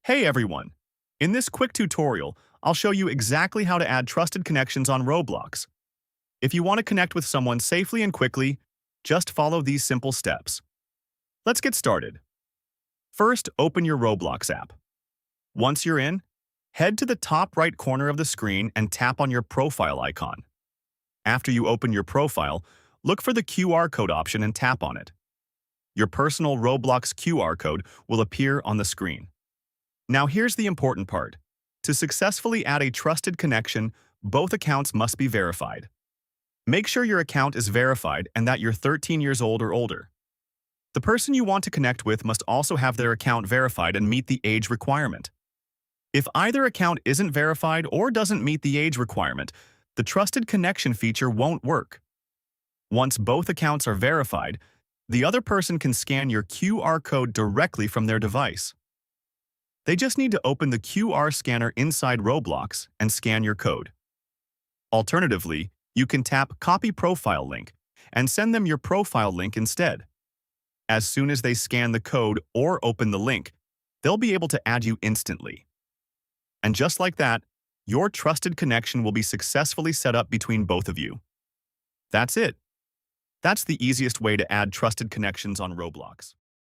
Hey everyone! In this quick tutorial, I'll show you exactly how to add trusted connections on Roblox. If you want to connect with someone safely and quickly, just follow these simple steps. Let's get started. First, open your Roblox app. Once you're in, head to the top right corner of the screen and tap on your profile icon. After you open your profile, look for the QR code option and tap on it. Your personal Roblox QR code will appear on the screen. Now here's the important part. To successfully add a trusted connection, both accounts must be verified. Make sure your account is verified and that you're 13 years old or older. The person you want to connect with must also have their account verified and meet the age requirement. If either account isn't verified or doesn't meet the age requirement, the trusted connection feature won't work. Once both accounts are verified, the other person can scan your QR code directly from their device. They just need to open the QR scanner inside Roblox and scan your code. Alternatively, you can tap Copy Profile Link and send them your profile link instead. As soon as they scan the code or open the link, they'll be able to add you instantly. And just like that, your trusted connection will be successfully set up between both of you. That's it. That's the easiest way to add trusted connections on Roblox.